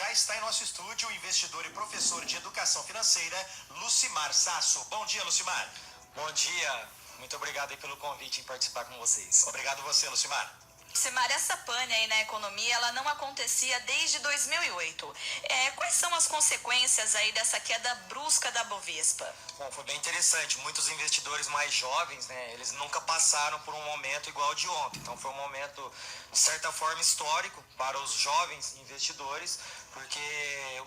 já está em nosso estúdio o investidor e professor de educação financeira, Lucimar Sasso. Bom dia, Lucimar. Bom dia, muito obrigado aí pelo convite em participar com vocês. Obrigado você, Lucimar. Lucimar, essa pane aí na economia, ela não acontecia desde 2008. Quais são as consequências aí dessa queda brusca da Bovespa? Bom, foi bem interessante. Muitos investidores mais jovens, né, eles nunca passaram por um momento igual ao de ontem. Então foi um momento, de certa forma, histórico para os jovens investidores, porque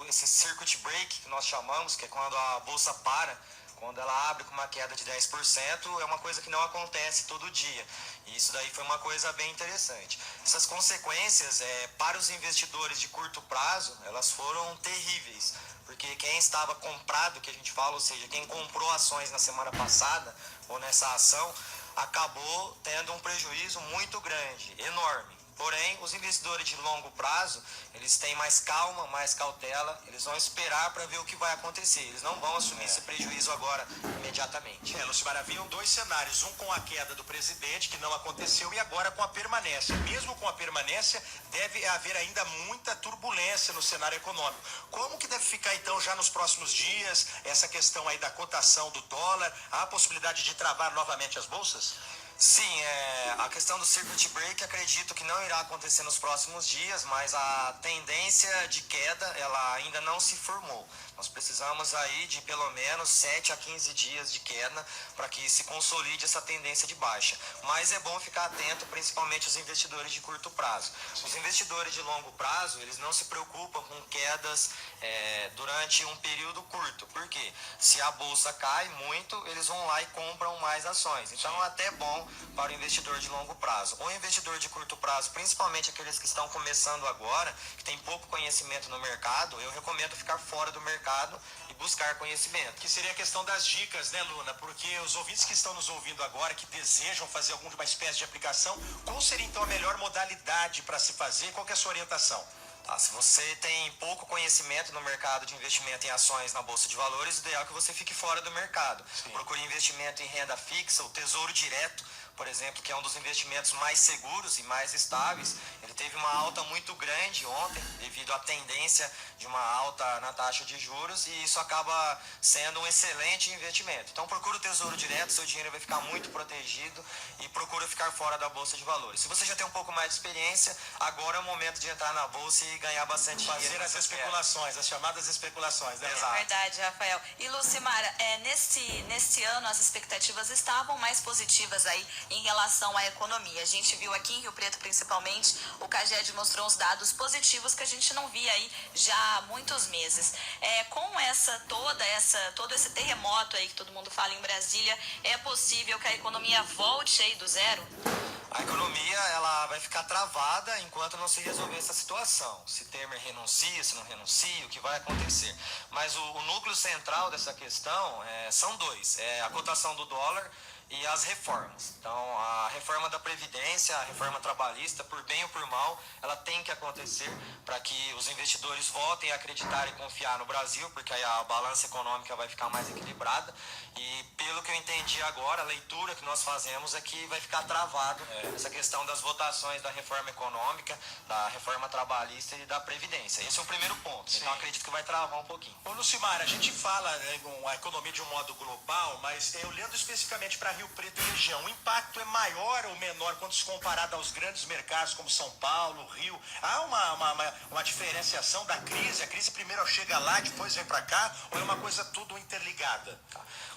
esse circuit break que nós chamamos, que é quando a bolsa para, quando ela abre com uma queda de 10%, é uma coisa que não acontece todo dia. E isso daí foi uma coisa bem interessante. Essas consequências, para os investidores de curto prazo, elas foram terríveis. Porque quem estava comprado, que a gente fala, ou seja, quem comprou ações na semana passada, ou nessa ação, acabou tendo um prejuízo muito grande, enorme. Porém, os investidores de longo prazo, eles têm mais calma, mais cautela, eles vão esperar para ver o que vai acontecer. Eles não vão assumir esse prejuízo agora, imediatamente. Lucimar, haviam dois cenários, um com a queda do presidente, que não aconteceu, e agora com a permanência. Mesmo com a permanência, deve haver ainda muita turbulência no cenário econômico. Como que deve ficar, então, já nos próximos dias, essa questão aí da cotação do dólar, há a possibilidade de travar novamente as bolsas? Sim, a questão do circuit break acredito que não irá acontecer nos próximos dias, mas a tendência de queda ela ainda não se formou. Nós precisamos aí de pelo menos 7 a 15 dias de queda para que se consolide essa tendência de baixa. Mas é bom ficar atento, principalmente os investidores de curto prazo. Os investidores de longo prazo, eles não se preocupam com quedas durante um período curto. Por quê? Se a bolsa cai muito, eles vão lá e compram mais ações. Então é até bom para o investidor de longo prazo. O investidor de curto prazo, principalmente aqueles que estão começando agora, que tem pouco conhecimento no mercado, eu recomendo ficar fora do mercado e buscar conhecimento. Que seria a questão das dicas, né, Luna? Porque os ouvintes que estão nos ouvindo agora, que desejam fazer alguma espécie de aplicação, qual seria então a melhor modalidade para se fazer? Qual que é a sua orientação? Se você tem pouco conhecimento no mercado de investimento em ações na Bolsa de Valores, o ideal é que você fique fora do mercado. Sim. Procure investimento em renda fixa, o Tesouro Direto, por exemplo, que é um dos investimentos mais seguros e mais estáveis. Ele teve uma alta muito grande ontem, devido à tendência de uma alta na taxa de juros, e isso acaba sendo um excelente investimento. Então procure o Tesouro Direto, seu dinheiro vai ficar muito protegido, e procure ficar fora da Bolsa de Valores. Se você já tem um pouco mais de experiência, agora é o momento de entrar na Bolsa e ganhar bastante dinheiro. Fazer as especulações, as chamadas especulações, né? Exato. É verdade, Rafael. E Lucimar, nesse ano as expectativas estavam mais positivas aí em relação à economia. A gente viu aqui em Rio Preto, principalmente, o CAGED mostrou uns dados positivos que a gente não via aí já há muitos meses. Com todo esse terremoto aí que todo mundo fala em Brasília, é possível que a economia volte aí do zero? A economia ela vai ficar travada enquanto não se resolver essa situação. Se Temer renuncia, se não renuncia, o que vai acontecer. Mas o núcleo central dessa questão são dois. A cotação do dólar e as reformas. Então, a reforma da Previdência, a reforma trabalhista, por bem ou por mal, ela tem que acontecer para que os investidores voltem a acreditar e confiar no Brasil, porque aí a balança econômica vai ficar mais equilibrada. E pelo que eu entendi agora, a leitura que nós fazemos é que vai ficar travado essa questão das votações da reforma econômica, da reforma trabalhista e da Previdência. Esse é o primeiro ponto. Sim. Então, acredito que vai travar um pouquinho. Ô, Lucimar, a gente fala a economia de um modo global, mas olhando especificamente para Rio Preto e região, o impacto é maior ou menor quando se comparado aos grandes mercados como São Paulo, Rio? Há uma diferenciação da crise? A crise primeiro chega lá, depois vem para cá, ou é uma coisa tudo interligada?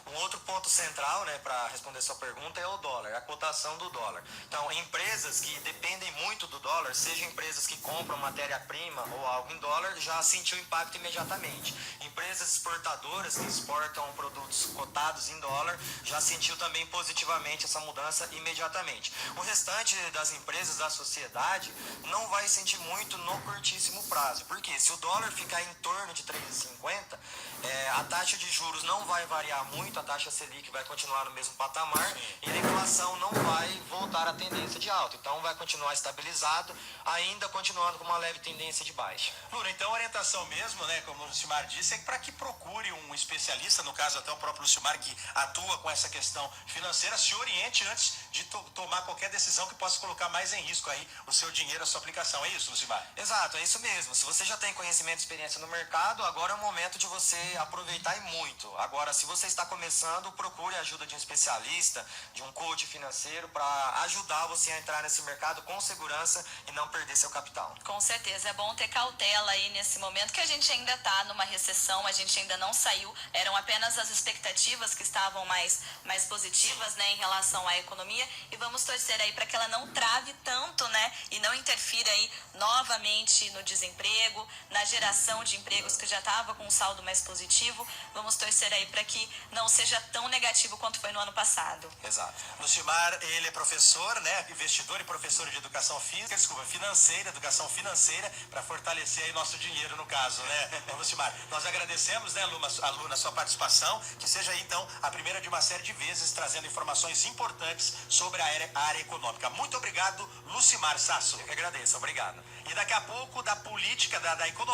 Um outro ponto central, para responder sua pergunta, é o dólar, a cotação do dólar. Então, empresas que dependem muito do dólar, sejam empresas que compram matéria-prima ou algo em dólar, já sentiu impacto imediatamente. Empresas exportadoras que exportam produtos cotados em dólar, já sentiu também positivamente essa mudança imediatamente. O restante das empresas da sociedade não vai sentir muito no curtíssimo prazo. Porque se o dólar ficar em torno de 3,50, a taxa de juros não vai variar muito, a taxa Selic vai continuar no mesmo patamar. Sim. E a inflação não vai voltar à tendência de alta. Então vai continuar estabilizado, ainda continuando com uma leve tendência de baixa. Luna, então a orientação mesmo, como o Lucimar disse, é para que procure um especialista, no caso até o próprio Lucimar, que atua com essa questão financeira, se oriente antes de tomar qualquer decisão que possa colocar mais em risco aí o seu dinheiro, a sua aplicação. É isso, Lucimar? Exato, é isso mesmo. Se você já tem conhecimento e experiência no mercado, agora é o momento de você aproveitar e muito. Agora, se você está começando, procure a ajuda de um especialista, de um coach financeiro, para ajudar você a entrar nesse mercado com segurança e não perder seu capital. Com certeza, é bom ter cautela aí nesse momento que a gente ainda está numa recessão, a gente ainda não saiu, eram apenas as expectativas que estavam mais positivas, né, em relação à economia, e vamos torcer aí para que ela não trave tanto, né, e não interfira aí novamente no desemprego, na geração de empregos que já estava com um saldo mais positivo. Vamos torcer aí para que não seja tão negativo quanto foi no ano passado. Exato. Lucimar, ele é professor, né, investidor e professor de educação física, financeira, educação financeira, para fortalecer aí nosso dinheiro no caso, né? Lucimar, nós agradecemos, né, aluna, a sua participação, que seja aí, então, a primeira de uma série de vezes trazendo informações importantes sobre a área econômica. Muito obrigado, Lucimar Sasso. Eu que agradeço, obrigado. E daqui a pouco, da política, da economia.